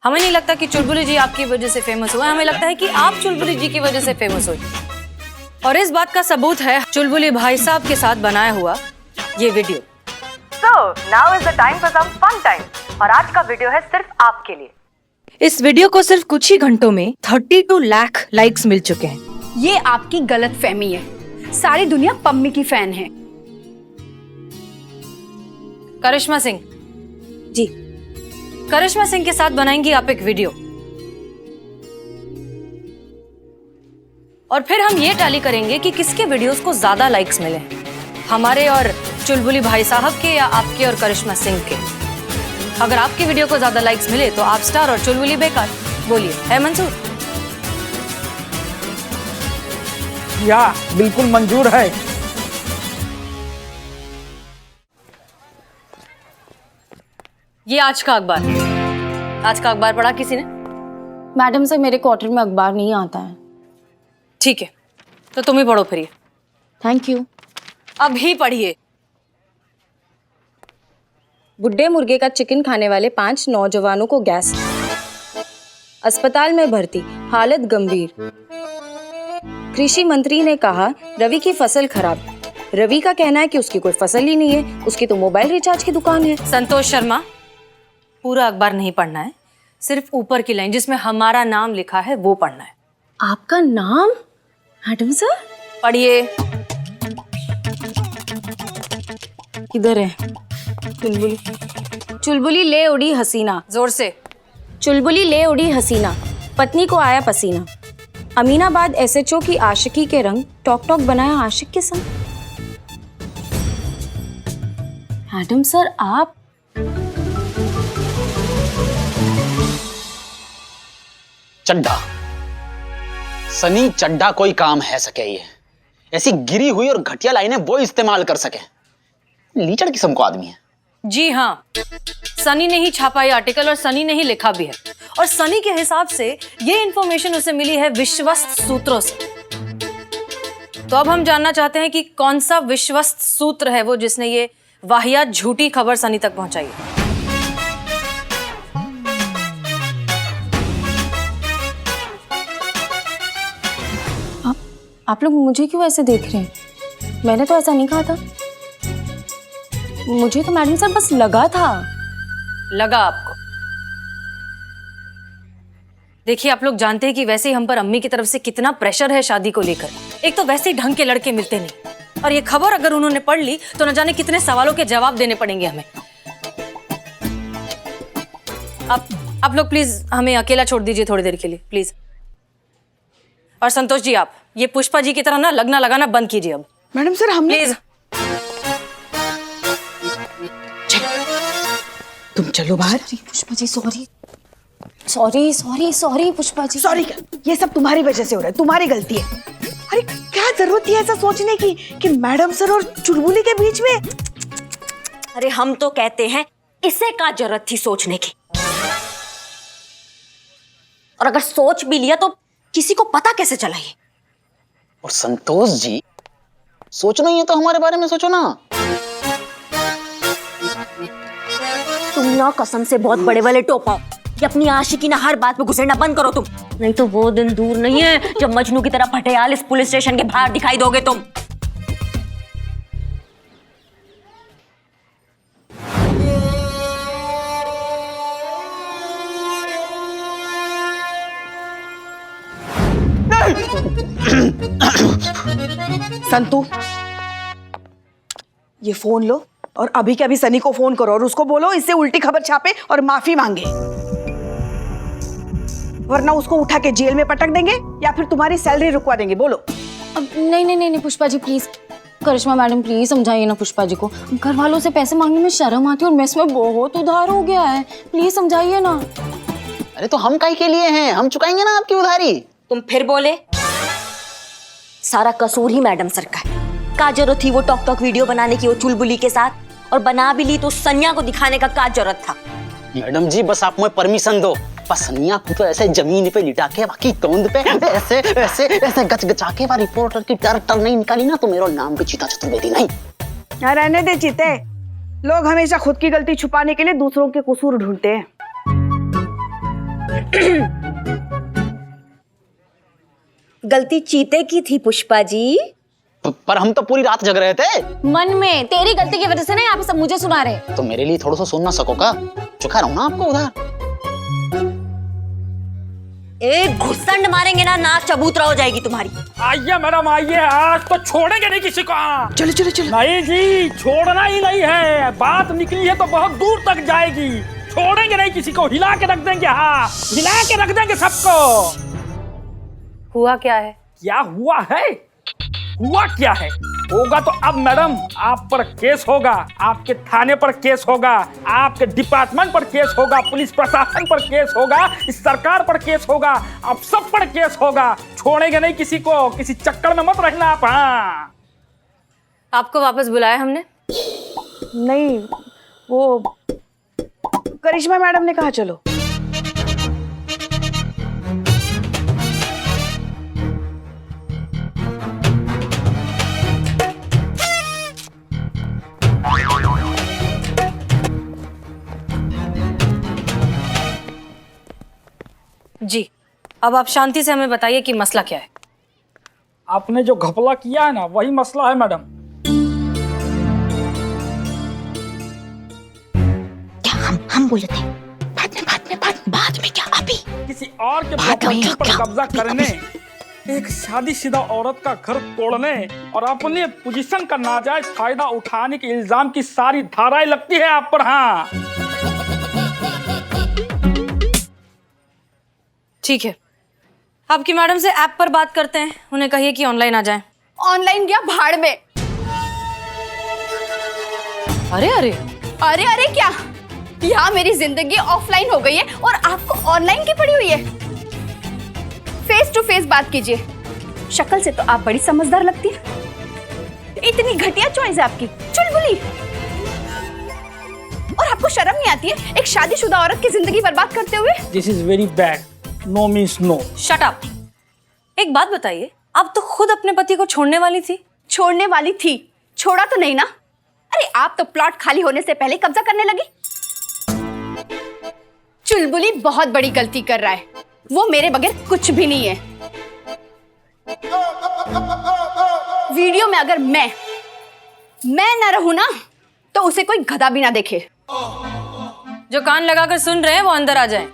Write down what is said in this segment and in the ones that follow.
हमें नहीं लगता कि चुलबुली जी आपकी वजह से फेमस हुआ, हमें लगता है कि आप चुलबुली जी की वजह से फेमस हुई। और इस बात का सबूत है चुलबुली भाई साहब के साथ बनाया हुआ ये video. So now is the time for some fun time। और आज का वीडियो है सिर्फ आपके लिए। इस वीडियो को सिर्फ कुछ ही घंटों में 32 लाख लाइक्स मिल चुके हैं। ये आपकी गलतफहमी है, सारी दुनिया पम्मी की फैन है। करिश्मा सिंह जी, करिश्मा सिंह के साथ बनाएंगी आप एक वीडियो और फिर हम ये टैली करेंगे कि किसके वीडियोस को ज्यादा लाइक्स मिले, हमारे और चुलबुली भाई साहब के या आपके और करिश्मा सिंह के। अगर आपके वीडियो को ज्यादा लाइक्स मिले तो आप स्टार और चुलबुली बेकार। बोलिए, है मंजूर? या बिल्कुल मंजूर है। ये आज का अखबार, आज का अखबार पढ़ा किसी ने? मैडम से मेरे क्वार्टर में अखबार नहीं आता है। ठीक है, तो तुम ही पढ़ो फिर। Thank you. अभी पढ़िए। बुड्ढे मुर्गे का चिकन खाने वाले 5 नौजवानों को गैस, अस्पताल में भर्ती, हालत गंभीर। कृषि मंत्री ने कहा रवि की फसल खराब। रवि का कहना है कि उसकी कोई फसल ही नहीं है, उसकी तो मोबाइल रिचार्ज की दुकान है। संतोष शर्मा, पूरा अखबार नहीं पढ़ना है, सिर्फ ऊपर की लाइन जिसमें हमारा नाम लिखा है वो पढ़ना है। आपका नाम? मैडम सर पढ़िए। किधर है? चुलबुली। चुलबुली ले उड़ी हसीना। जोर से। चुलबुली ले उड़ी हसीना, पत्नी को आया पसीना। अमीनाबाद एसएचओ की आशिकी के रंग, टॉक टॉक बनाया आशिक के संग। मैडम सर आप? चड्ढा, सनी चड्ढा कोई काम है सके ये, ऐसी गिरी हुई और घटिया लाइनें वो इस्तेमाल कर सके। लीचड़ किस्म को आदमी है। जी हाँ, सनी ने ही छापा ये आर्टिकल और सनी ने ही लिखा भी है। और सनी के हिसाब से ये इंफॉर्मेशन उसे मिली है विश्वस्त सूत्रों से। तो अब हम जानना चाहते हैं कि कौन सा विश्वस्त सूत्र है वो जिसने ये वाहियात झूठी खबर सनी तक पहुंचाई है। आप लोग मुझे क्यों ऐसे देख रहे हैं? मैंने तो ऐसा नहीं कहा था। मुझे तो मैडम सर बस लगा था। लगा आपको? देखिए, आप लोग जानते हैं कि वैसे ही हम पर अम्मी की तरफ से कितना प्रेशर है शादी को लेकर। एक तो वैसे ही ढंग के लड़के मिलते नहीं, और ये खबर अगर उन्होंने पढ़ ली तो न जाने कितने सवालों के जवाब देने पड़ेंगे हमें। आप लोग प्लीज हमें अकेला छोड़ दीजिए थोड़ी देर के लिए, प्लीज। और संतोष जी, आप ये पुष्पा जी की तरह ना लगना लगाना बंद कीजिए अब। मैडम सर हमने प्लीज तुम चलो बाहर। Pushpa ji sorry sorry sorry sorry Pushpa ji. Sorry, ये सब तुम्हारी वजह से हो रहा है, तुम्हारी गलती है। अरे क्या जरूरत थी ऐसा सोचने की कि मैडम सर और चुलबुली के बीच में? अरे हम तो कहते हैं इसे क्या जरूरत थी सोचने की। और अगर सोच भी लिया तो किसी को पता कैसे चला ये? और संतोष जी, सोचना ही है तो हमारे बारे में सोचो ना। तुम ना कसम से बहुत बड़े वाले टोपा कि अपनी आशिकी ना हर बात में घुसेड़ना बंद करो तुम, नहीं तो वो दिन दूर नहीं है जब मजनू की तरह भटेयाल इस पुलिस स्टेशन के बाहर दिखाई दोगे तुम। संतू, ये फोन लो और अभी के अभी सनी को फोन करो और उसको बोलो इससे उल्टी खबर छापे और माफी मांगे, वरना उसको उठा के जेल में पटक देंगे या फिर तुम्हारी सैलरी रुकवा देंगे। बोलो। अब नहीं Pushpa ji please. Karishma madam please समझाइए ना पुष्पा जी को। घर वालों से पैसे मांगने में शर्म आती है और मेस में बहुत उधार हो गया है, प्लीज समझाइए ना। अरे तो हम काहे के लिए हैं, हम चुकाएंगे ना आपकी उधारी। तुम फिर बोले? सारा कसूर ही मैडम सर का है। क्या जरूरत थी वो टॉक टॉक वीडियो बनाने की वो चुलबुली के साथ? और बना भी ली तो सनिया को दिखाने का क्या जरूरत था? मैडम जी बस आप मुझे परमिशन दो। बस सनिया को तो ऐसे जमीन पे लिटा के बाकी तोंद पे ऐसे ऐसे ऐसे गचगचा के रिपोर्टर की टर नहीं निकाली ना तो मेरा नाम भी चीता चतुर्वेदी नहीं। रहने दे चीते, लोग हमेशा खुद की गलती छुपाने के लिए दूसरों के कसूर ढूंढते हैं। गलती चीते की थी पुष्पा जी। पर हम तो पूरी रात जग रहे थे। मन में तेरी गलती की वजह से ना यहाँ पे सब मुझे सुना रहे। तो मेरे लिए थोड़ा सा सुन ना सकोगा? चुका रहूं ना आपको उधर। एक घुसंड मारेंगे ना, नाक चबूतरा हो जाएगी तुम्हारी। आइए मैडम आइए, आज तो छोड़ेंगे नहीं किसी को। चलो चलो चलो। नहीं जी, छोड़ना ही नहीं है। बात निकली है तो बहुत दूर तक जाएगी। छोड़ेंगे नहीं किसी को, हिला के रख देंगे। हाँ, हिला के रख देंगे सबको। हुआ क्या है? क्या हुआ है? हुआ क्या है? होगा तो अब मैडम आप पर केस होगा, आपके थाने पर केस होगा, आपके डिपार्टमेंट पर केस होगा, पुलिस प्रशासन पर केस होगा, इस सरकार पर केस होगा, आप सब पर केस होगा। छोड़ेंगे नहीं किसी को, किसी चक्कर में मत रहना आप। हाँ, आपको वापस बुलाया हमने? नहीं, वो करिश्मा मैडम ने कहा चलो। जी, अब आप शांति से हमें बताइए कि मसला क्या है। आपने जो घपला किया है ना, वही मसला है मैडम। हम बोले थे बाद में क्या अभी? किसी और के प्रॉपर्टी पर कब्जा करने, एक शादीशुदा औरत का घर तोड़ने और अपने पोजीशन का नाजायज फायदा उठाने के इल्जाम की सारी धाराएं लगती है आप पर। हाँ, ठीक है, आपकी मैडम से ऐप पर बात करते हैं, उन्हें कहिए कि ऑनलाइन आ जाएं। ऑनलाइन गया भाड़ में। अरे अरे अरे अरे क्या, यहाँ मेरी जिंदगी ऑफलाइन हो गई है और आपको ऑनलाइन की पड़ी हुई है। फेस टू फेस बात कीजिए। शक्ल से तो आप बड़ी समझदार लगती है। इतनी घटिया चॉइस है आपकी, चुलबुली। और आपको शर्म नहीं आती है एक शादीशुदा औरत की जिंदगी बर्बाद करते हुए? This is very bad. No means no. Shut up. एक बात बताइए, आप तो खुद अपने पति को छोड़ने वाली थी। छोड़ने वाली थी, छोड़ा तो नहीं ना। अरे आप तो प्लॉट खाली होने से पहले कब्जा करने लगी। चुलबुली बहुत बड़ी गलती कर रहा है, वो मेरे बगैर कुछ भी नहीं है। वीडियो में अगर मैं ना रहूं ना, तो उसे कोई गधा भी ना देखे। जो कान लगाकर सुन रहे हैं वो अंदर आ जाएं।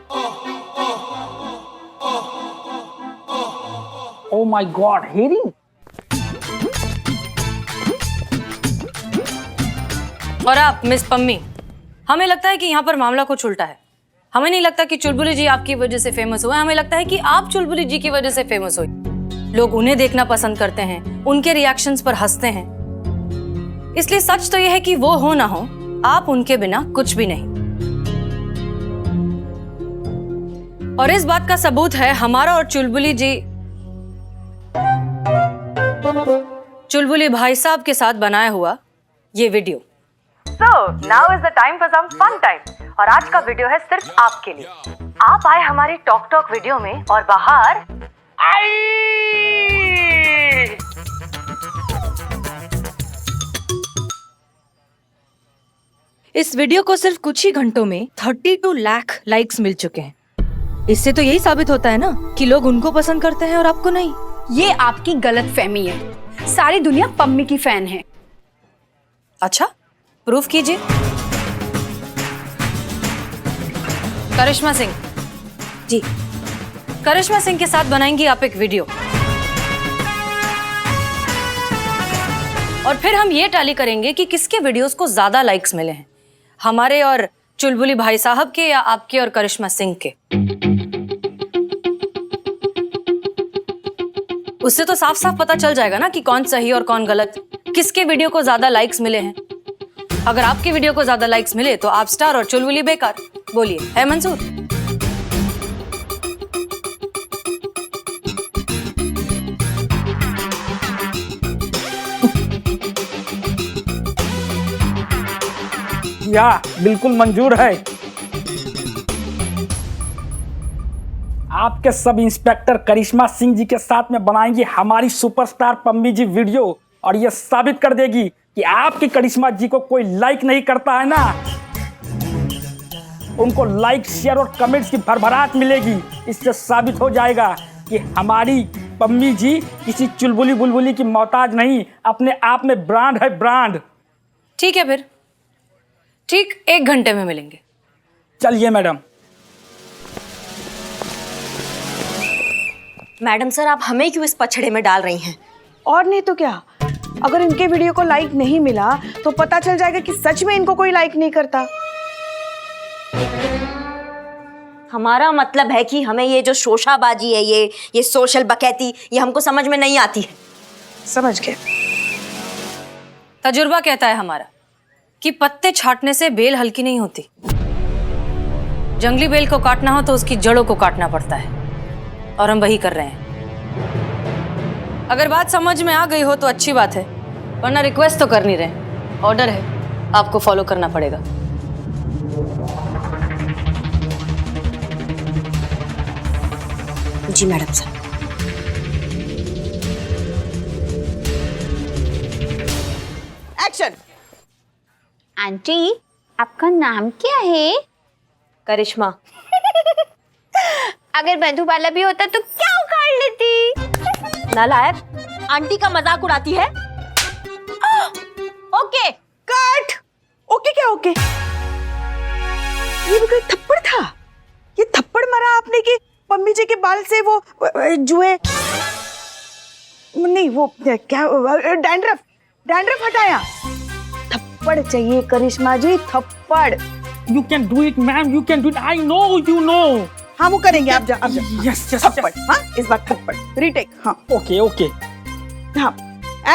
Oh my God, hearing. और आप मिस पम्मी, हमें लगता है कि यहाँ पर मामला कुछ उल्टा है। हमें नहीं लगता कि चुलबुली जी आपकी वजह से फेमस हुए, हमें लगता है कि आप चुलबुली जी की वजह से फेमस हुई। लोग उन्हें देखना पसंद करते हैं, उनके रिएक्शंस पर हंसते हैं। इसलिए सच तो यह है कि वो हो ना हो, आप उनके बिना कुछ भी नहीं। और इस बात का सबूत है हमारा और चुलबुली भाई साहब के साथ बनाया हुआ ये video. So now is the time for some fun time। और आज का वीडियो है सिर्फ आपके लिए। आप आए हमारी टॉक वीडियो में और बाहर इस वीडियो को सिर्फ कुछ ही घंटों में 32 लाख लाइक्स मिल चुके हैं। इससे तो यही साबित होता है ना कि लोग उनको पसंद करते हैं और आपको नहीं। ये आपकी गलतफहमी है, सारी दुनिया पम्मी की फैन है। अच्छा, प्रूफ कीजिए। करिश्मा सिंह जी, करिश्मा सिंह के साथ बनाएंगी आप एक वीडियो और फिर हम ये टैली करेंगे कि किसके वीडियोस को ज्यादा लाइक्स मिले हैं, हमारे और चुलबुली भाई साहब के या आपके और करिश्मा सिंह के। उससे तो साफ साफ पता चल जाएगा ना कि कौन सही और कौन गलत, किसके वीडियो को ज्यादा लाइक्स मिले हैं। अगर आपके वीडियो को ज्यादा लाइक्स मिले तो आप स्टार और चुलबुली बेकार। बोलिए, है मंजूर? या बिल्कुल मंजूर है। आपके सब इंस्पेक्टर करिश्मा सिंह जी के साथ में बनाएंगी हमारी सुपरस्टार पम्मी जी वीडियो और ये साबित कर देगी कि आपकी करिश्मा जी को कोई लाइक नहीं करता है ना। उनको लाइक, शेयर और कमेंट्स की भरभराट मिलेगी। इससे साबित हो जाएगा कि हमारी पम्मी जी किसी चुलबुली बुलबुली की मोहताज नहीं, अपने आप में ब्रांड है, ब्रांड। ठीक है फिर, ठीक 1 घंटे में मिलेंगे। चलिए मैडम। मैडम सर, आप हमें क्यों इस पछड़े में डाल रही हैं? और नहीं तो क्या, अगर इनके वीडियो को लाइक नहीं मिला तो पता चल जाएगा कि सच में इनको कोई लाइक नहीं करता। हमारा मतलब है कि हमें ये जो शोशाबाजी है, ये सोशल बकैती, ये हमको समझ में नहीं आती है। समझ गए। तजुर्बा कहता है हमारा कि पत्ते छाटने से बेल हल्की नहीं होती। जंगली बेल को काटना हो तो उसकी जड़ों को काटना पड़ता है, और हम वही कर रहे हैं। अगर बात समझ में आ गई हो तो अच्छी बात है, वरना रिक्वेस्ट तो कर नहीं रहे, ऑर्डर है, आपको फॉलो करना पड़ेगा। जी मैडम सर। एक्शन। आंटी, आपका नाम क्या है? करिश्मा। अगर मधुबाला भी होता तो क्या उखाड़ लेती? नालायक, आंटी का मजाक उड़ाती है। Okay cut. ओके क्या ओके? ये भी कोई थप्पड़ था? ये थप्पड़ मारा आपने कि पम्मी जी के बाल से वो जुए नहीं, वो क्या, डैंड्रफ हटाया? थप्पड़ चाहिए करिश्मा जी, थप्पड़। You can do it ma'am, you can do it, I know, you know. हाँ वो करेंगे, आप जा। यस यस, थप्पड़। हाँ इस बार थप्पड़, रीटेक। हाँ ओके ओके। हाँ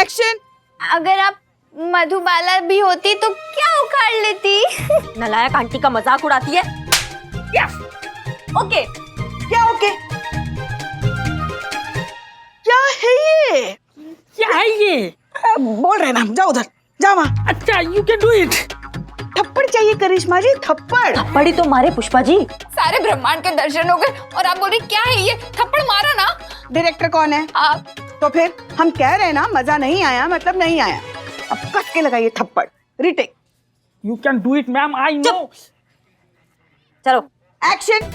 एक्शन। अगर आप मधुबाला भी होती तो क्या उखाड़ लेती? नालायक, आंटी का मजाक उड़ाती है। यस। ओके। क्या ओके? क्या है ये? क्या है ये? बोल रहे ना, जाओ उधर, जाओ वहाँ। अच्छा, यू कैन डू इट। थप्पड़ चाहिए करिश्मा जी, थप्पड़। थप्पड़ी तो मारे पुष्पा जी। सारे ब्रह्मांड के दर्शन हो गए और आप बोल रही क्या है ये? थप्पड़ मारा ना। डायरेक्टर कौन है? आप। तो फिर हम कह रहे हैं ना, मजा नहीं आया मतलब नहीं आया। अब कस के लगाइए थप्पड़, retake. You can do it ma'am, I know. चलो एक्शन।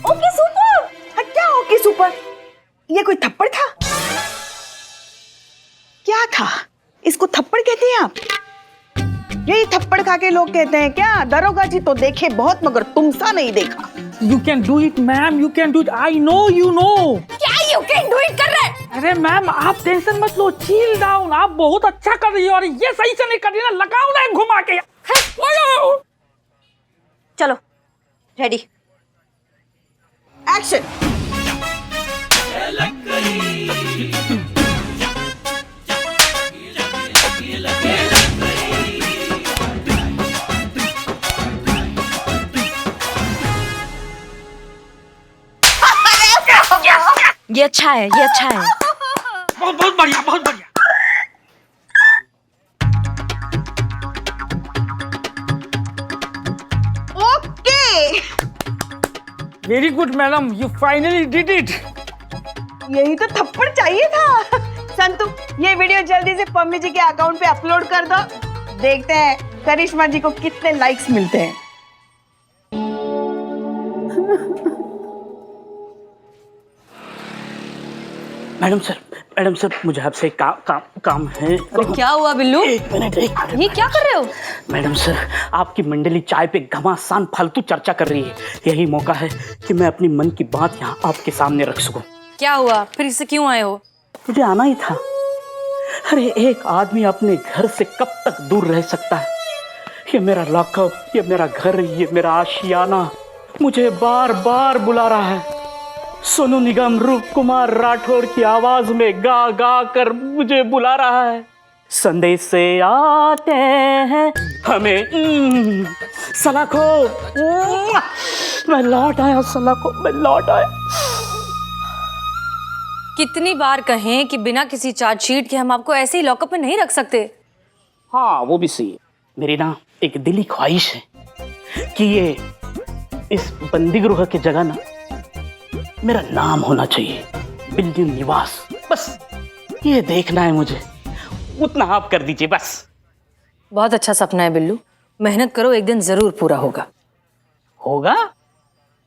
Okay super. हाँ, क्या ओके सुपर? ये कोई थप्पड़ था? क्या था? इसको थप्पड़ कहते हैं आप? यही थप्पड़ खा के लोग कहते हैं क्या, दरोगा जी तो देखे बहुत मगर तुमसा नहीं देखा। You can do it ma'am, you can do it, I know, you know. क्या यू कैन डू इट कर रहे हैं? अरे मैम, आप टेंशन मत लो, चिल डाउन। आप बहुत अच्छा कर रही हो, और ये सही से नहीं कर रही ना, लगाओ ना घुमा के। चलो, रेडी। एक्शन। ये अच्छा है, ये अच्छा है। बहुत बहुत बढ़िया, बहुत बढ़िया। Okay. Very good madam, you finally did it. यही तो थप्पड़ चाहिए था। संतु, ये वीडियो जल्दी से पम्मी जी के अकाउंट पे अपलोड कर दो। देखते हैं करिश्मा जी को कितने लाइक्स मिलते हैं। मैडम सर, मुझे आपसे काम है। अरे क्या हुआ बिल्लू? एक मिनट। ये क्या कर रहे हो? मैडम सर, आपकी मंडली चाय पे घमासान फालतू चर्चा कर रही है। यही मौका है कि मैं अपनी मन की बात यहाँ आपके सामने रख सकूं। क्या हुआ? फिर इससे क्यों आए हो? मुझे आना ही था। अरे एक आदमी अपने घर से कब तक दूर रह सकता है? ये मेरा लॉकअप, ये मेरा घर, ये मेरा आशियाना मुझे बार बार बुला रहा है। सोनू निगम रूप कुमार राठौर की आवाज में गा गा कर मुझे बुला रहा है। संदेश से आते हैं हमें सलाखो, मैं लौट आया सलाखो, मैं लौट आया। कितनी बार कहें कि बिना किसी चार्जशीट के हम आपको ऐसे ही लॉकअप में नहीं रख सकते। हाँ वो भी सही है। मेरी ना एक दिली ख्वाहिश है कि ये इस बंदी गृह की जगह ना मेरा नाम होना चाहिए, बिल्डिंग निवास। बस ये देखना है मुझे, उतना आप कर दीजिए बस। बहुत अच्छा सपना है बिल्लू, मेहनत करो, एक दिन जरूर पूरा होगा। होगा?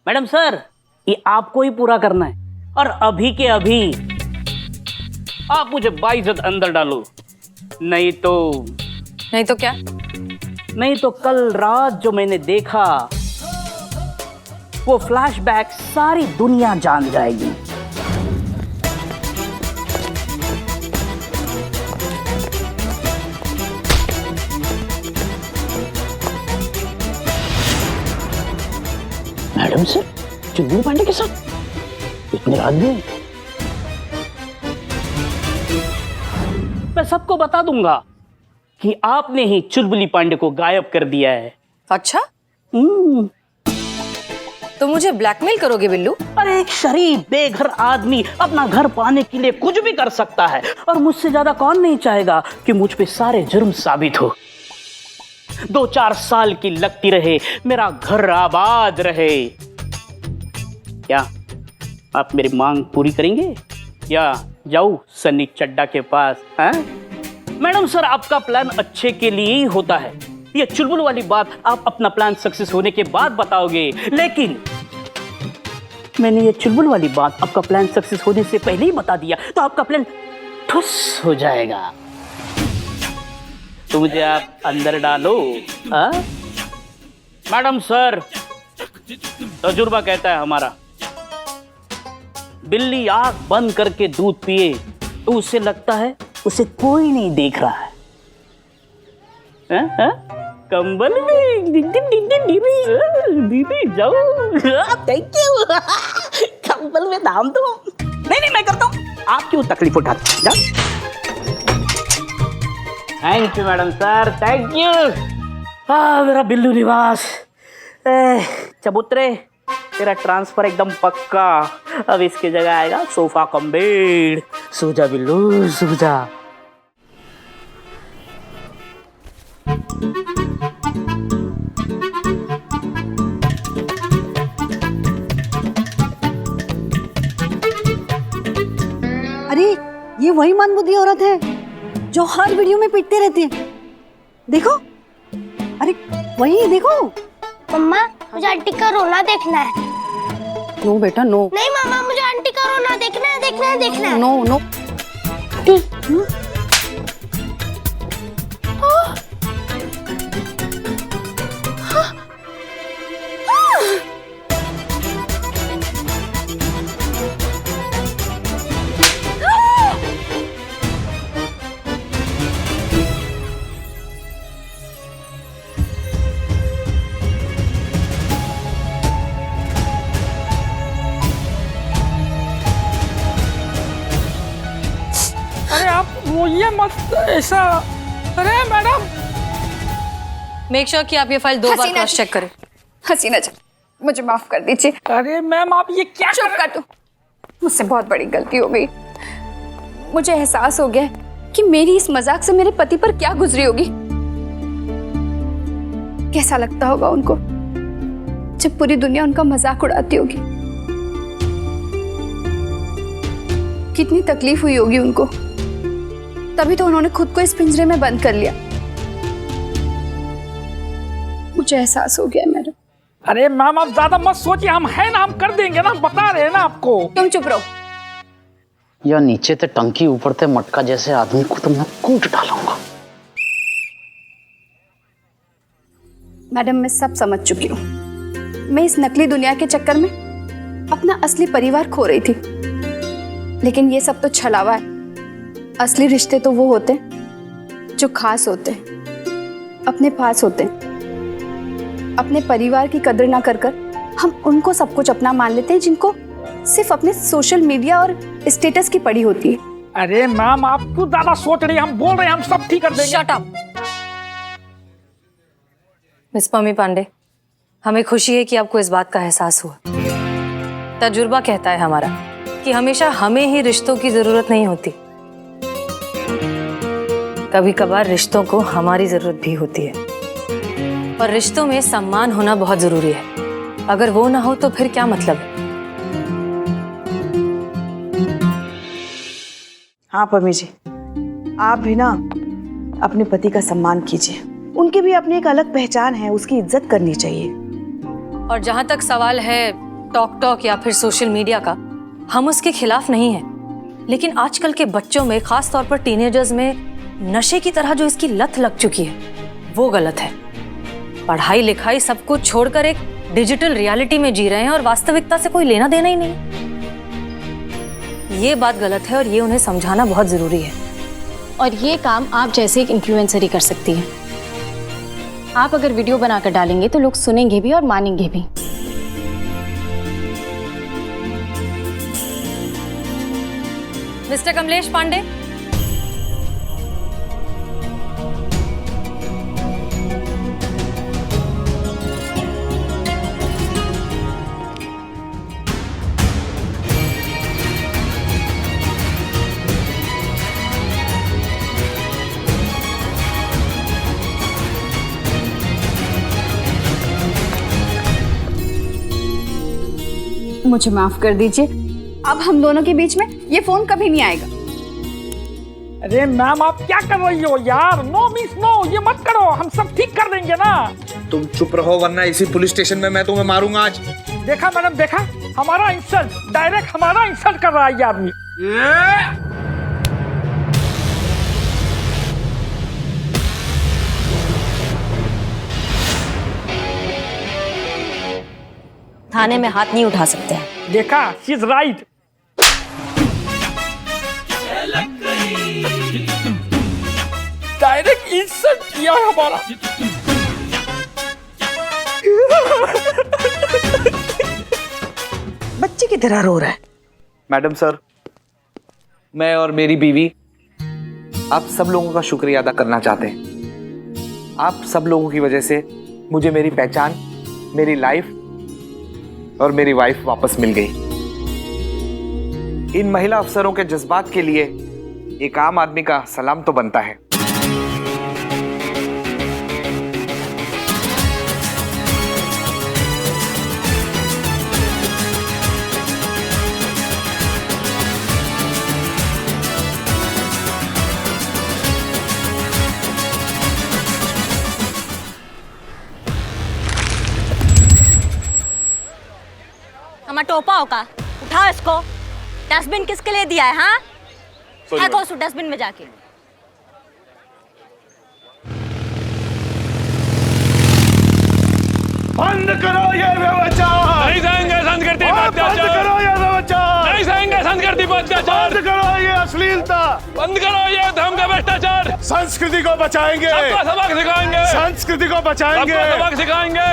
मैडम सर, ये आपको ही पूरा करना है, और अभी के अभी आप मुझे बाइज्जत अंदर डालो, नहीं तो क्या? नहीं तो कल रात जो मैंने देखा वो फ्लैशबैक सारी दुनिया जान जाएगी। मैडम सर, चुन्नू पांडे के साथ इतनी रात में? मैं सबको बता दूंगा कि आपने ही चुलबुली पांडे को गायब कर दिया है। अच्छा, तो मुझे ब्लैकमेल करोगे बिल्लू? अरे एक शरीफ बेघर आदमी अपना घर पाने के लिए कुछ भी कर सकता है, और मुझसे ज्यादा कौन नहीं चाहेगा कि मुझ पे सारे जुर्म साबित हो। 2-4 साल की लगती रहे, मेरा घर आबाद रहे। क्या आप मेरी मांग पूरी करेंगे या जाऊं सन्नी चड्डा के पास? मैडम सर, आपका प्लान अच्छे के लिए ही होता है। ये चुलबुल वाली बात आप अपना प्लान सक्सेस होने के बाद बताओगे, लेकिन मैंने ये चुलबुल वाली बात आपका प्लान सक्सेस होने से पहले ही बता दिया तो आपका प्लान ठुस हो जाएगा। तो मुझे आप अंदर डालो। मैडम सर, तजुर्बा कहता है हमारा, बिल्ली आंख बंद करके दूध पिए तो उसे लगता है उसे कोई नहीं देख रहा है। कंबल में दीदी जाओ, थैंक यू। कंबल में दाम दो। नहीं मैं करता हूँ, आप क्यों तकलीफ उठाते? जाओ। Thank you madam sir, thank you. मेरा बिल्लू निवास। चबूतरे, तेरा ट्रांसफर एकदम पक्का। अब इसकी जगह आएगा सोफा कम बेड। सो जा बिल्लू, सो जा। अरे ये वही मंदबुद्धि औरत है जो हर वीडियो में पिटते रहती है। देखो, अरे वही देखो। मम्मा, मुझे आंटी का रोना देखना है। नो बेटा नो। नहीं मम्मा, मुझे आंटी का रोना देखना है, देखना है, देखना है। No no. अरे आप रोइए मत ऐसा। अरे मैडम, मेक श्योर कि आप ये फाइल 2 बार हसीना क्रॉस चेक करें। हसीना जी, मुझे माफ कर दीजिए। अरे मैम आप ये क्या चुप कर दो, मुझसे बहुत बड़ी गलती हो गई। मुझे एहसास हो गया कि मेरी इस मजाक से मेरे पति पर क्या गुजरी होगी। कैसा लगता होगा उनको जब पूरी दुनिया उनका मजाक उड़ाती होगी। कितनी तकलीफ हुई होगी उनको, तभी तो उन्होंने खुद को इस पिंजरे में बंद कर लिया। मुझे एहसास हो गया मैडम। अरे मैम आप ज्यादा मत सोचिए, हम हैं ना, हम कर देंगे ना, बता रहे हैं ना आपको। तुम चुप रहो। या नीचे ते टंकी ऊपर ते मटका जैसे आदमी को तो मैं कूट डालूंगा। मैडम मैं सब समझ चुकी हूँ। मैं इस नकली दुनिया के चक्कर में अपना असली परिवार खो रही थी, लेकिन ये सब तो छलावा है। असली रिश्ते तो वो होते हैं जो खास होते हैं, अपने पास होते हैं। अपने परिवार की कदर ना कर हम उनको सब कुछ अपना मान लेते हैं जिनको सिर्फ अपने सोशल मीडिया और स्टेटस की पड़ी होती है। अरे मैम आप क्यों ज्यादा सोच रही हैं, हम बोल रहे हैं, हम सब ठीक कर देंगे। Shut up. Miss Pammi Pandey, हमें खुशी है कि आपको इस बात का एहसास हुआ। तजुर्बा कहता है हमारा कि हमेशा हमें ही रिश्तों की जरूरत नहीं होती, कभी कभार रिश्तों को हमारी जरूरत भी होती है। और रिश्तों में सम्मान होना बहुत जरूरी है। अगर वो ना हो तो फिर क्या मतलब है। हाँ पम्मी जी, आप भी ना अपने पति का सम्मान कीजिए। उनकी भी अपनी एक अलग पहचान है, उसकी इज्जत करनी चाहिए। और जहां तक सवाल है टॉक या फिर सोशल मीडिया का, हम उसके खिलाफ नहीं हैं, लेकिन आजकल के बच्चों में, खास तौर पर टीनेजर्स में नशे की तरह जो इसकी लत लग चुकी है वो गलत है। पढ़ाई लिखाई सब कुछ छोड़कर एक डिजिटल रियलिटी में जी रहे हैं और वास्तविकता से कोई लेना देना ही नहीं। ये बात गलत है और ये उन्हें समझाना बहुत जरूरी है। और ये काम आप जैसे एक इन्फ्लुएंसर ही कर सकती है। आप अगर वीडियो बनाकर डालेंगे तो लोग सुनेंगे भी और मानेंगे भी। मिस्टर कमलेश पांडे, मुझे माफ कर दीजिए, अब हम दोनों के बीच में ये फोन कभी नहीं आएगा। अरे मैम आप क्या कर रही हो यार? नो मिस नो, ये मत करो, हम सब ठीक कर देंगे ना। तुम चुप रहो वरना इसी पुलिस स्टेशन में मैं तुम्हें मारूंगा आज। देखा मैडम, देखा, हमारा इंसल्ट, डायरेक्ट हमारा इंसल्ट कर रहा है ये आदमी। थाने में हाथ नहीं उठा सकते हैं। देखा, she is right. Direct insult किया है हमारा। बच्चे की तरह रो रहा है। मैडम सर, मैं और मेरी बीवी आप सब लोगों का शुक्रिया अदा करना चाहते हैं। आप सब लोगों की वजह से मुझे मेरी पहचान, मेरी लाइफ और मेरी वाइफ वापस मिल गई। इन महिला अफसरों के जज्बात के लिए एक आम आदमी का सलाम तो बनता है। हमारा टोपा होगा, उठाओ इसको। डस्टबिन किसके लिए दिया है? हाँ, फेंको उसको डस्टबिन में जाके। बंद करो ये व्यभिचार! नहीं सहेंगे संस्कृति पर बंद अत्याचार! करो ये व्यभिचार! नहीं सहेंगे संस्कृति पर अत्याचार! बंद करो ये अश्लीलता! बंद करो ये धर्म का भ्रष्टाचार! संस्कृति को बचाएंगे! सबको सबक सिखाएंगे! संस्कृति को बचाएंगे! सबको सबक सिखाएंगे!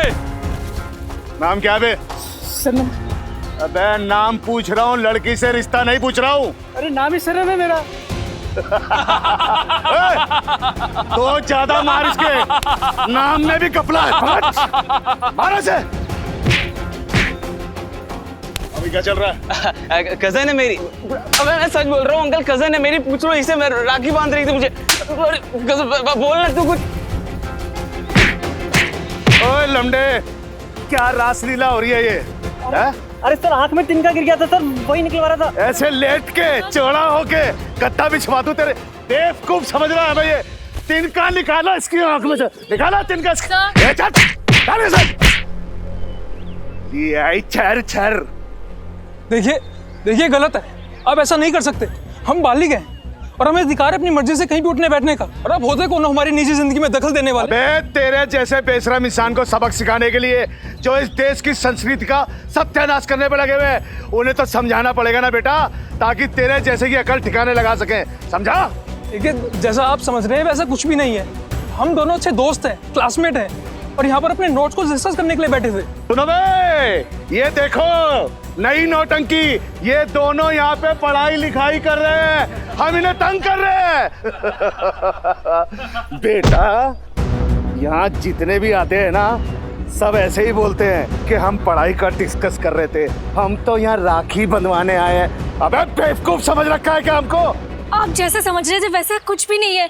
नाम क्या है बे? अबे नाम पूछ रहा हूँ, लड़की से रिश्ता नहीं पूछ रहा हूँ। अरे नाम ही सरम है मेरा। तो ज्यादा मार इसके, नाम में भी कपला है। मारो से। अभी क्या चल रहा है? कजन है मेरी। अबे मैं सच बोल रहा हूँ अंकल, कजन है मेरी। पूछ लो इसे, मैं राखी बांध रही थी मुझे। बोलना तू कुछ। ओए लमडे, क्या रासलीला हो रही है ये? अरे सर, आंख में तिनका गिर गया था सर, वही निकलवा रहा था। ऐसे लेट के चौड़ा होके गत्ता बिछवा दूं तेरे। बेवकूफ समझ रहा है भाई? ये तिनका निकाला इसकी आंख में से, निकाला तिनका इसकी। ए चल, चल इसे। ये आई छर छर। देखिए गलत है, आप ऐसा नहीं कर सकते। हम बालिग हैं और हमें अधिकार है अपनी मर्जी से कहीं भी उठने बैठने का। और आप होते कौन हमारी निजी जिंदगी में दखल देने वाले? अबे तेरे जैसे बेशरम इंसान को सबक सिखाने के लिए जो इस देश की संस्कृति का सत्यानाश करने पे लगे हुए, उन्हें तो समझाना पड़ेगा ना बेटा, ताकि तेरे जैसे की अकल ठिकाने लगा सके। समझा? देखिए, जैसा आप समझ रहे हैं वैसा कुछ भी नहीं है। हम दोनों अच्छे दोस्त हैं, क्लासमेट हैं और यहाँ पर अपने नोट्स को डिस्कस करने के लिए बैठे थे। सुनो बे, ये देखो नई नौटंकी। ये दोनों यहाँ पे पढ़ाई लिखाई कर रहे हैं, हम इन्हें तंग कर रहे हैं। बेटा, यहाँ जितने भी आते हैं ना, सब ऐसे ही बोलते हैं कि हम पढ़ाई का डिस्कस कर रहे थे। हम तो यहाँ राखी बंधवाने आए हैं। अबे बेवकूफ समझ रखा है क्या हमको? आप जैसे समझ रहे थे वैसा कुछ भी नहीं है।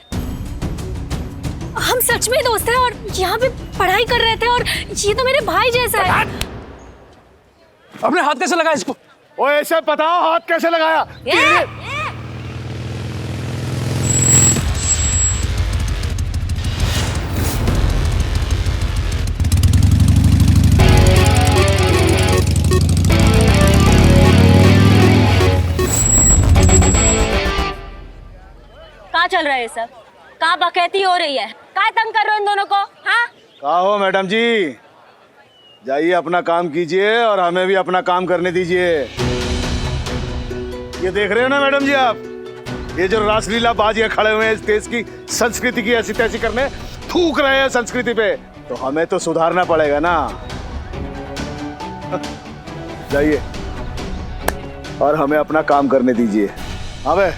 हम सच में दोस्त हैं और यहाँ पे पढ़ाई कर रहे थे और ये तो मेरे भाई जैसा है। अपने हाथ कैसे लगाया इसको? ओ ऐसे बताओ, हाथ कैसे लगाया? चल रहा है सब? कहाँ बकैती हो रही है? काय तंग कर रहे हो इन दोनों को? हाँ, कहा हो मैडम जी, जाइए अपना काम कीजिए और हमें भी अपना काम करने दीजिए। ये देख रहे हो ना मैडम जी आप, ये जो रासलीला बाज खड़े हुए हैं इस देश की संस्कृति की ऐसी तैसी करने, थूक रहे हैं संस्कृति पे, तो हमें तो सुधारना पड़ेगा ना। जाइए और हमें अपना काम करने दीजिए। अबे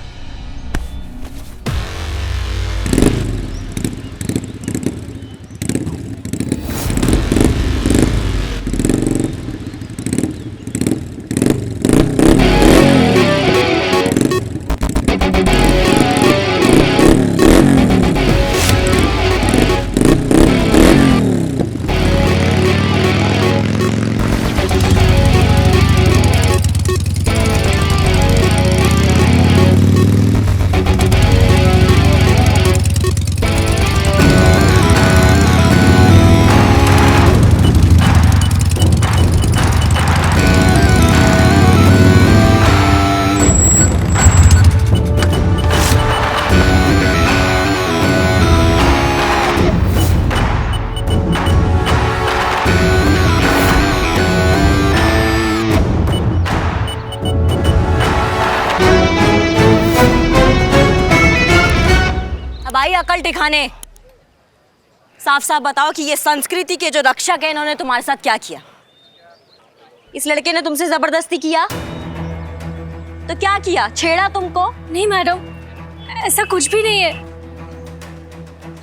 भाई अकल ठिकाने, साफ साफ बताओ कि ये संस्कृति के जो रक्षक है इन्होंने तुम्हारे साथ क्या किया? इस लड़के ने तुमसे जबरदस्ती किया तो क्या किया? छेड़ा तुमको? नहीं मैडम, ऐसा कुछ भी नहीं है।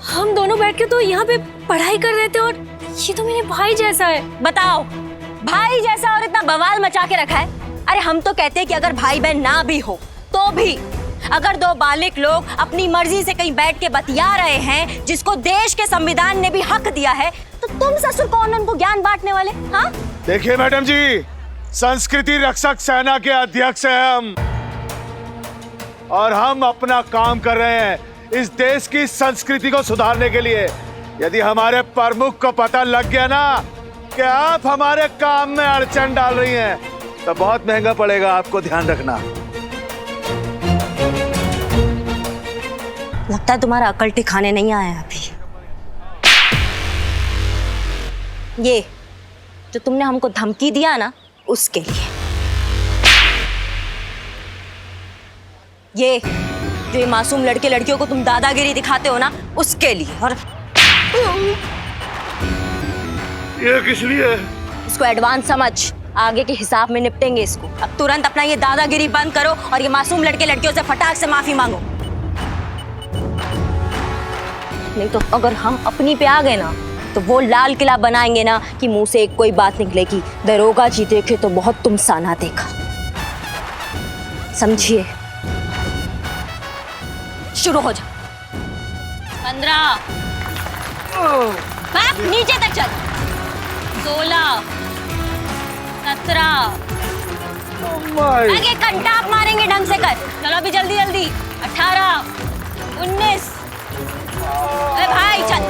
हम दोनों बैठ के तो यहाँ पे पढ़ाई कर रहे थे और ये तो मेरे भाई जैसा है। बताओ, भाई जैसा और इतना बवाल मचा के रखा है? अरे हम तो कहते हैं कि अगर भाई बहन ना भी हो तो भी अगर दो बालिक लोग अपनी मर्जी से कहीं बैठ के बतिया रहे हैं जिसको देश के संविधान ने भी हक दिया है, तो तुम ससुर कौन उनको ज्ञान बांटने वाले? हाँ, देखिए मैडम जी, संस्कृति रक्षक सेना के अध्यक्ष हैं हम, और हम अपना काम कर रहे हैं इस देश की संस्कृति को सुधारने के लिए। यदि हमारे प्रमुख को पता लग गया ना कि आप हमारे काम में अड़चन डाल रही हैं, तो बहुत महंगा पड़ेगा, आपको ध्यान रखना। लगता है तुम्हारा अकल ठिकाने नहीं आया अभी। ये जो तुमने हमको धमकी दिया ना, उसके लिए। ये जो ये मासूम लड़के लड़कियों को तुम दादागिरी दिखाते हो ना, उसके लिए। और ये किस लिए? इसको एडवांस समझ, आगे के हिसाब में निपटेंगे इसको। अब तुरंत अपना ये दादागिरी बंद करो और ये मासूम लड़के लड़कियों से फटाक से माफी मांगो, नहीं तो अगर हम अपनी पे आ गए ना तो वो लाल किला बनाएंगे ना कि मुंह से एक कोई बात निकलेगी, दरोगा जी देखे तो बहुत तुम साना देखा। समझिए? शुरू हो जा। 15 बाप नीचे तक चल। 16 17 आगे कंटाप मारेंगे ढंग से कर। चलो अभी जल्दी जल्दी। 18 19 अरे भाई चल।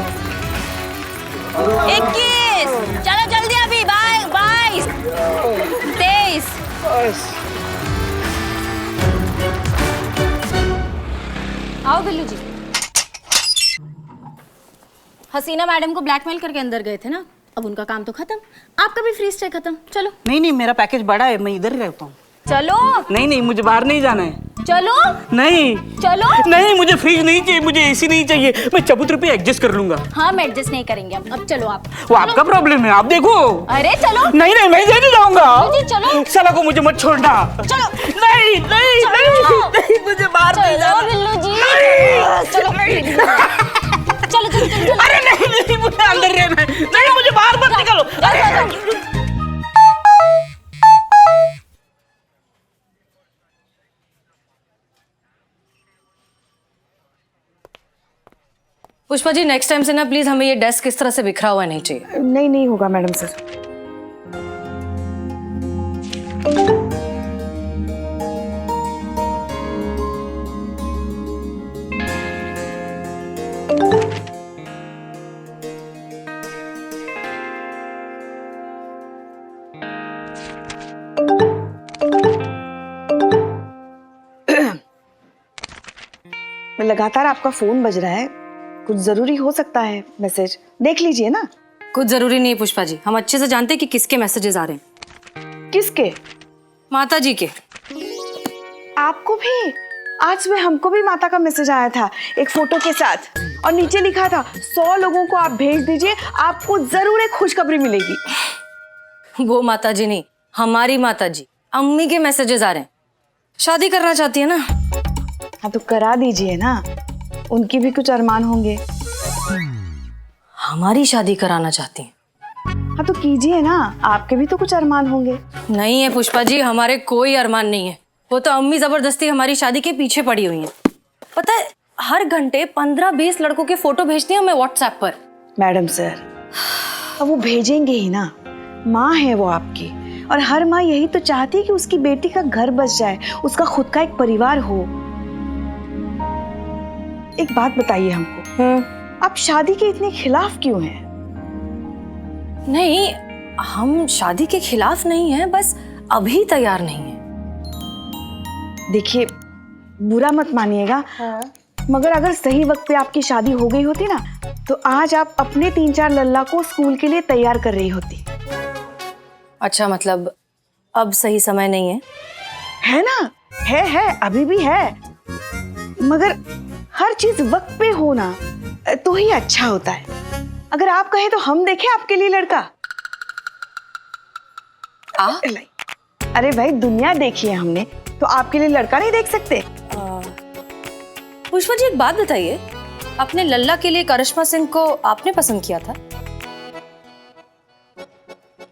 21 चलो जल्दी अभी। 22 23 आओ बिल्लू जी। हसीना मैडम को ब्लैकमेल करके अंदर गए थे ना, अब उनका काम तो खत्म, आपका भी फ्री स्टे खत्म। चलो। नहीं नहीं, मेरा पैकेज बड़ा है, मैं इधर ही रहता हूँ। चलो। नहीं नहीं, मुझे बाहर नहीं जाना है। चलो। नहीं चलो। नहीं, मुझे फ्रिज नहीं चाहिए, मुझे एसी नहीं चाहिए, मैं चबूतरे पे एडजस्ट कर लूंगा। हाँ, मैं एडजस्ट नहीं करेंगे अब चलो आप। वो आपका प्रॉब्लम है, आप देखो। अरे चलो। नहीं नहीं, मैं नहीं जाऊंगा। चलो। साला को मुझे मत छोड़ना। चलो। नहीं नहीं नहीं, मुझे बाहर नहीं जाना। बिल्लू जी। चलो चलो चलो। अरे नहीं नहीं, मुझे अंदर रहना है। नहीं, मुझे बाहर मत निकालो। पुष्पा जी, नेक्स्ट टाइम से ना प्लीज हमें ये डेस्क इस तरह से बिखरा हुआ नहीं चाहिए। नहीं नहीं होगा मैडम सर। लगातार आपका फोन बज रहा है, कुछ जरूरी हो सकता है। मैसेज देख लीजिए ना। कुछ जरूरी नहीं है पुष्पा जी, हम अच्छे से जानते हैं कि किसके मैसेजेस आ रहे हैं। किसके? माता जी के। आपको भी? आज सुबह हमको भी माता का मैसेज आया था एक फोटो के साथ, और नीचे लिखा था 100 लोगों को आप भेज दीजिए, आपको जरूर एक खुशखबरी मिलेगी। वो माता जी नहीं, हमारी माता जी, अम्मी के मैसेजेस आ रहे हैं। शादी करना चाहती है ना। हाँ तो करा दीजिए ना, उनकी भी कुछ अरमान होंगे। हमारी शादी कराना चाहती हैं। हाँ तो कीजिए ना, आपके भी तो कुछ अरमान होंगे। नहीं है पुष्पा जी, हमारे कोई अरमान नहीं है। वो तो अम्मी जबरदस्ती हमारी शादी के पीछे पड़ी हुई हैं। पता है, हर घंटे 15-20 लड़कों के फोटो भेजती हैं हमें व्हाट्सएप पर। मैडम सर, अब वो भेजेंगे ही ना, माँ है वो आपकी, और हर माँ यही तो चाहती है कि उसकी बेटी का घर बस जाए, उसका खुद का एक परिवार हो। एक बात बताइए हमको, आप शादी के इतने खिलाफ क्यों हैं? नहीं, हम शादी के खिलाफ नहीं हैं, बस अभी तैयार नहीं हैं। देखिए, बुरा मत मानिएगा, मगर अगर सही वक्त पे आपकी शादी हो गई होती ना, तो आज आप अपने 3-4 लल्ला को स्कूल के लिए तैयार कर रही होती। अच्छा, मतलब अब सही समय नहीं है? है ना, है, अभी भी है, मगर हर चीज वक्त पे होना तो ही अच्छा होता है। अगर आप कहें तो हम देखें आपके लिए लड़का। अरे भाई, दुनिया देखी है हमने, तो आपके लिए लड़का नहीं देख सकते? पुष्पा जी, एक बात बताइए, अपने लल्ला के लिए करिश्मा सिंह को आपने पसंद किया था?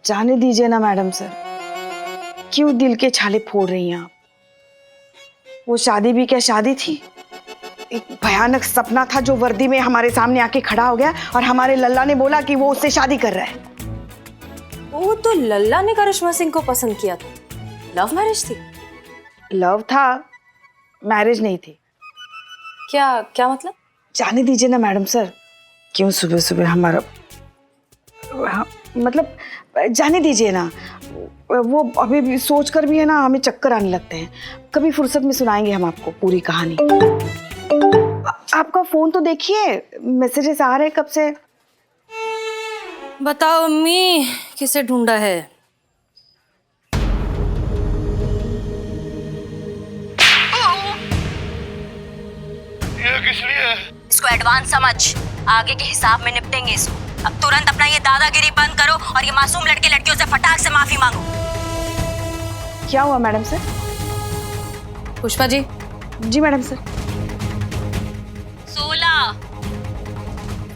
जाने दीजिए ना मैडम सर, क्यों दिल के छाले फोड़ रही हैं आप? वो शादी भी क्या शादी थी, एक भयानक सपना था जो वर्दी में हमारे सामने आके खड़ा हो गया, और हमारे लल्ला ने बोला कि वो उससे शादी कर रहा है। वो तो लल्ला ने करिश्मा सिंह को पसंद किया था। लव मैरिज थी? लव था, मैरिज नहीं थी। क्या मतलब? जाने दीजिए ना मैडम सर, क्यों सुबह सुबह हमारा, मतलब जाने दीजिए ना। वो अभी भी सोच कर भी है ना, हमें चक्कर आने लगते हैं। कभी फुर्सत में सुनाएंगे हम आपको पूरी कहानी। आपका फोन तो देखिए, मैसेजेस आ रहे हैं कब से। बताओ अम्मी, किसे ढूंढा है? ये किस लिए? इसको एडवांस समझ, आगे के हिसाब में निपटेंगे इसको। अब तुरंत अपना ये दादागिरी बंद करो और ये मासूम लड़के लड़कियों से फटाक से माफी मांगो। क्या हुआ मैडम सर? पुष्पा जी। जी मैडम सर। 16,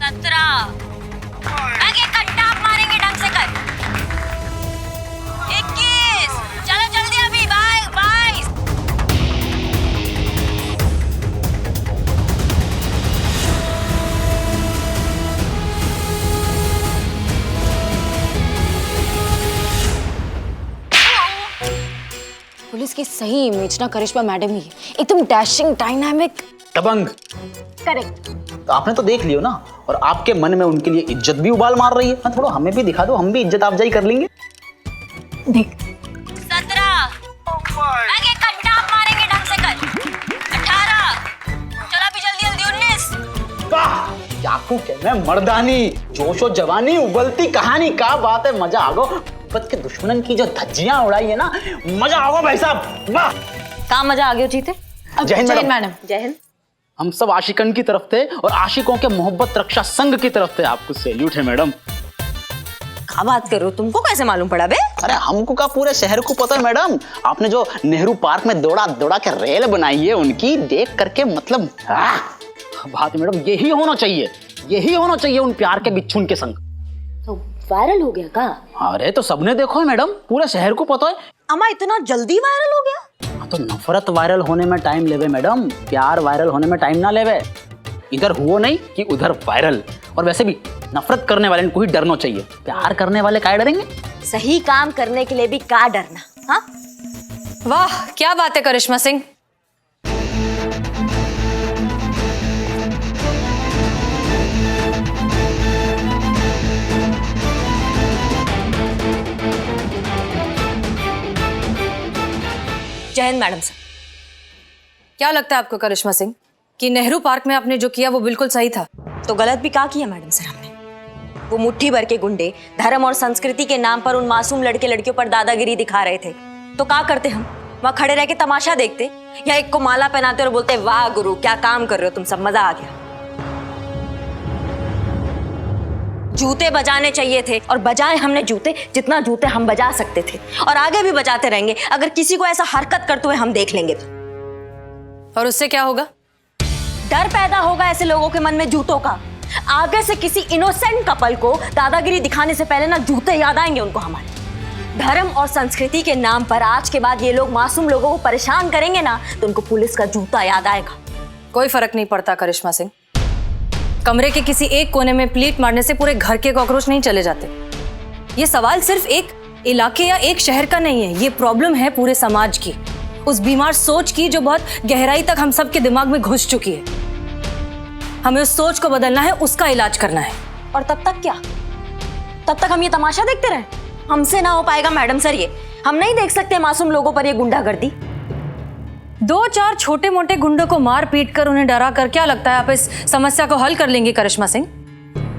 17, आगे घंटा आप मारेंगे ढंग से कर। 21, चलो जल्दी अभी, 22। पुलिस की सही इमेज ना करिश्मा मैडम ही है, एकदम डैशिंग, डायनामिक, दबंग। करेक्ट। तो आपने तो देख लियो ना, और आपके मन में उनके लिए इज्जत भी उबाल मार रही है। हाँ, थोड़ा हमें भी दिखा दो, हम भी इज्जत अफजाई कर लेंगे। देख, 17, आगे घंटा आप मारेंगे ढंग से कर। 18, चलो अभी जल्दी जल्दी। 19। वाह, क्या को कहना है मर्दानी, जोशो जवानी, उबलती कहानी, क्या बात है, मजा आ गो। बद के दुश्मनन की जो धज्जियां उड़ाई है ना, मजा आ गो भाई साहब, वाह। कहाँ मजा आ गया जीते? जय हिंद मैडम। जय हिंद। हम सब आशिकन की तरफ थे और आशिकों के मोहब्बत रक्षा संघ की तरफ थे। आपको सैल्यूट है मैडम। क्या बात कर रहे हो, तुमको कैसे मालूम पड़ा बे? अरे हमको का पूरे शहर को पता है मैडम। आपने जो नेहरू पार्क में दौड़ा दौड़ा के रेल बनाई है, उनकी देख करके मतलब बात मैडम, यही होना चाहिए, यही होना चाहिए उन प्यार के बिच्छुन के संग। तो वायरल हो गया का? अरे तो सबने देखो है मैडम, पूरे शहर को पता है। अम्मा, इतना जल्दी वायरल हो गया? तो नफरत वायरल होने में टाइम लेवे मैडम, प्यार वायरल होने में टाइम ना लेवे। इधर हुआ नहीं कि उधर वायरल। और वैसे भी नफरत करने वाले को ही डरना चाहिए, प्यार करने वाले काहे डरेंगे? सही काम करने के लिए भी का डरना? हाँ, वाह, क्या बात है करिश्मा सिंह। जय हिंद मैडम सर। क्या लगता है आपको करिश्मा सिंह, कि नेहरू पार्क में आपने जो किया वो बिल्कुल सही था। तो गलत भी क्या किया मैडम सर हमने? वो मुट्ठी भर के गुंडे धर्म और संस्कृति के नाम पर उन मासूम लड़के लड़कियों पर दादागिरी दिखा रहे थे, तो क्या करते हम? वहां खड़े रह के तमाशा देखते या एक को माला पहनाते और बोलते वाह गुरु क्या काम कर रहे हो तुम सब, मजा आ गया। जूते बजाने चाहिए थे और बजाए हमने जूते, जितना जूते हम बजा सकते थे, और आगे भी बजाते रहेंगे अगर किसी को ऐसा हरकत करते हुए हम देख लेंगे तो। और उससे क्या होगा? डर पैदा होगा ऐसे लोगों के मन में जूतों का। आगे से किसी इनोसेंट कपल को दादागिरी दिखाने से पहले ना जूते याद आएंगे उनको हमारे। धर्म और संस्कृति के नाम पर आज के बाद ये लोग मासूम लोगों को परेशान करेंगे ना तो उनको पुलिस का जूता याद आएगा। कोई फर्क नहीं पड़ता करिश्मा सिंह। कमरे के किसी एक कोने में प्लीट मारने से पूरे घर के कॉकरोच नहीं चले जाते। ये सवाल सिर्फ एक इलाके या एक शहर का नहीं है, ये प्रॉब्लम है पूरे समाज की, उस बीमार सोच की जो बहुत गहराई तक हम सब के दिमाग में घुस चुकी है। हमें उस सोच को बदलना है, उसका इलाज करना है। और तब तक क्या? तब तक हम ये तमाशा देखते रहें? हमसे ना हो पाएगा मैडम सर ये। हम नहीं देख सकते मासूम लोगों पर ये गुंडागर्दी। 2-4 छोटे मोटे गुंडों को मार पीट कर उन्हें डरा कर क्या लगता है आप इस समस्या को हल कर लेंगे करिश्मा सिंह?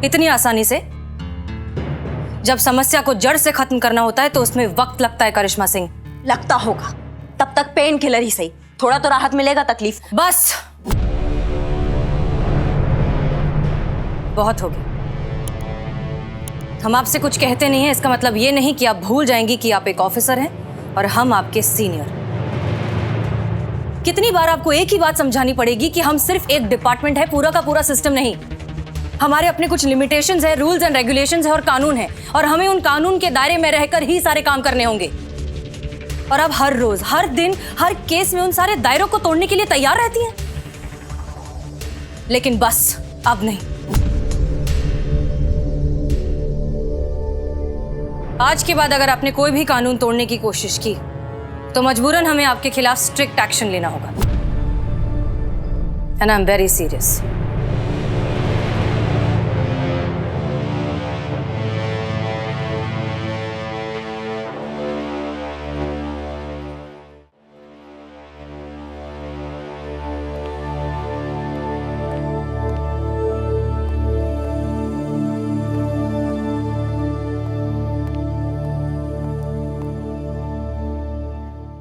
इतनी आसानी से? जब समस्या को जड़ से खत्म करना होता है तो उसमें वक्त लगता है करिश्मा सिंह। लगता होगा, तब तक पेन किलर ही सही, थोड़ा तो राहत मिलेगा तकलीफ। बस बहुत हो गया। हम आपसे कुछ कहते नहीं हैं, इसका मतलब ये नहीं कि आप भूल जाएंगी कि आप एक ऑफिसर हैं और हम आपके सीनियर। कितनी बार आपको एक ही बात समझानी पड़ेगी कि हम सिर्फ एक डिपार्टमेंट है, पूरा का पूरा सिस्टम नहीं। हमारे अपने कुछ लिमिटेशंस है, रूल्स एंड रेगुलेशंस है और कानून है, और हमें उन कानून के दायरे में रहकर ही सारे काम करने होंगे। और अब हर रोज, हर दिन, हर केस में उन सारे दायरों को तोड़ने के लिए तैयार रहती हैं। लेकिन बस अब नहीं। आज के बाद अगर आपने कोई भी कानून तोड़ने की कोशिश की तो मजबूरन हमें आपके खिलाफ स्ट्रिक्ट एक्शन लेना होगा। And I am very serious.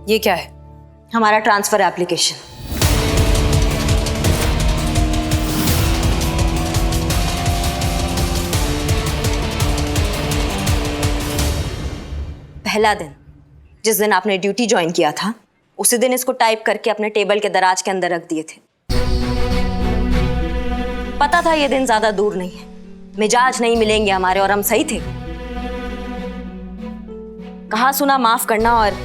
ये क्या है? हमारा ट्रांसफर एप्लीकेशन। पहला दिन, जिस दिन आपने ड्यूटी ज्वाइन किया था, उसी दिन इसको टाइप करके अपने टेबल के दराज के अंदर रख दिए थे। पता था ये दिन ज्यादा दूर नहीं है, मिजाज नहीं मिलेंगे हमारे, और हम सही थे। कहा सुना माफ करना और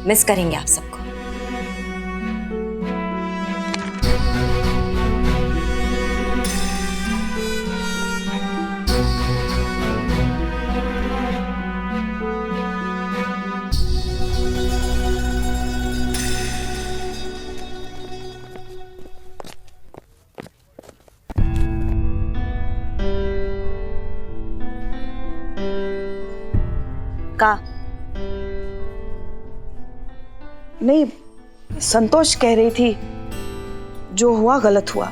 मिस करेंगे आप सबको। का नहीं, संतोष कह रही थी जो हुआ गलत हुआ।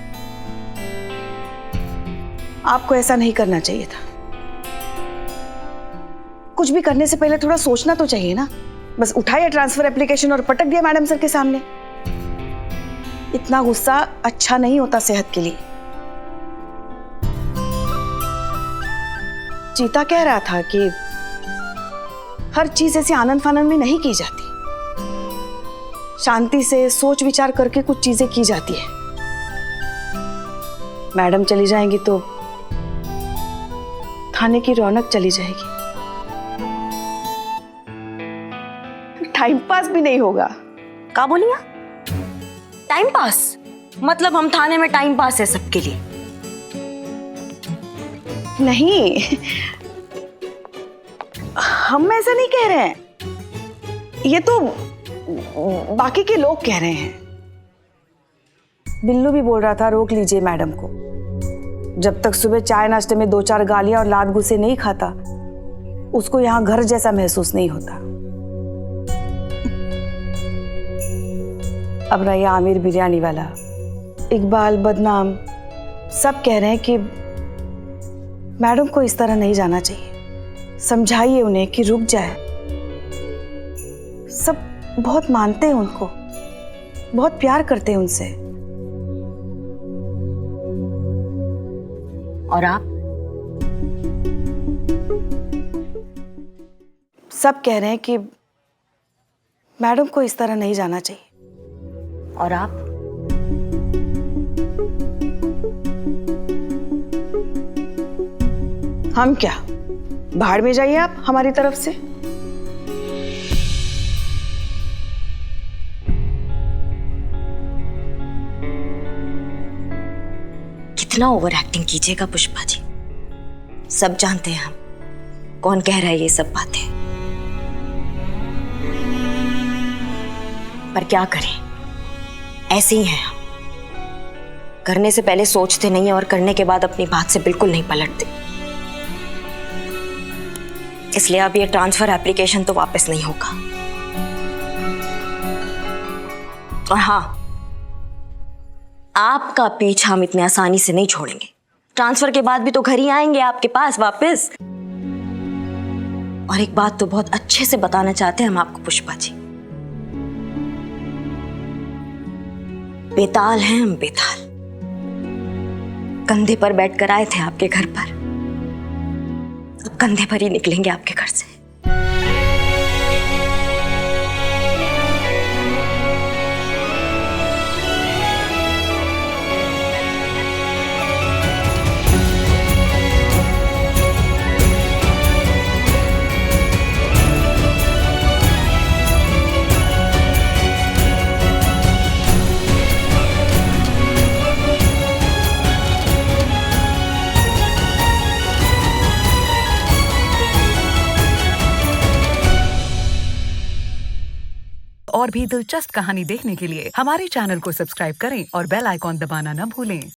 आपको ऐसा नहीं करना चाहिए था। कुछ भी करने से पहले थोड़ा सोचना तो चाहिए ना। बस उठाया ट्रांसफर एप्लीकेशन और पटक दिया मैडम सर के सामने। इतना गुस्सा अच्छा नहीं होता सेहत के लिए। चीता कह रहा था कि हर चीज ऐसे आनंद फानंद में नहीं की जाती, शांति से सोच विचार करके कुछ चीजें की जाती है। मैडम चली जाएंगी तो थाने की रौनक चली जाएगी, टाइम पास भी नहीं होगा। क्या बोली आप? Time pass? मतलब हम थाने में टाइम पास है सबके लिए? नहीं, हम ऐसा नहीं कह रहे हैं, ये तो बाकी के लोग कह रहे हैं। बिल्लू भी बोल रहा था रोक लीजिए मैडम को। जब तक सुबह चाय नाश्ते में 2-4 गालियां और लात गुस्से नहीं खाता, उसको यहां घर जैसा महसूस नहीं होता। अब रहा ये आमिर बिरयानी वाला, इकबाल बदनाम, सब कह रहे हैं कि मैडम को इस तरह नहीं जाना चाहिए। समझाइए उन्हें कि रुक जाए। सब बहुत मानते हैं उनको, बहुत प्यार करते हैं उनसे। और आप? सब कह रहे हैं कि मैडम को इस तरह नहीं जाना चाहिए। और आप? हम क्या, बाहर में जाइए आप हमारी तरफ से। कितना ओवर एक्टिंग कीजिएगा पुष्पा जी, सब जानते हैं हम कौन कह रहा है ये सब बातें। पर क्या करें, ऐसे ही हैं हम। करने से पहले सोचते नहीं है और करने के बाद अपनी बात से बिल्कुल नहीं पलटते। इसलिए अब ये ट्रांसफर एप्लीकेशन तो वापस नहीं होगा। और हाँ, आपका पीछा हम इतनी आसानी से नहीं छोड़ेंगे। ट्रांसफर के बाद भी तो घर ही आएंगे आपके पास वापस। और एक बात तो बहुत अच्छे से बताना चाहते हैं हम आपको पुष्पा जी, बेताल हैं हम, बेताल। कंधे पर बैठकर आए थे आपके घर पर, अब कंधे पर ही निकलेंगे आपके घर से। और भी दिलचस्प कहानी देखने के लिए हमारे चैनल को सब्सक्राइब करें और बेल आइकॉन दबाना न भूलें।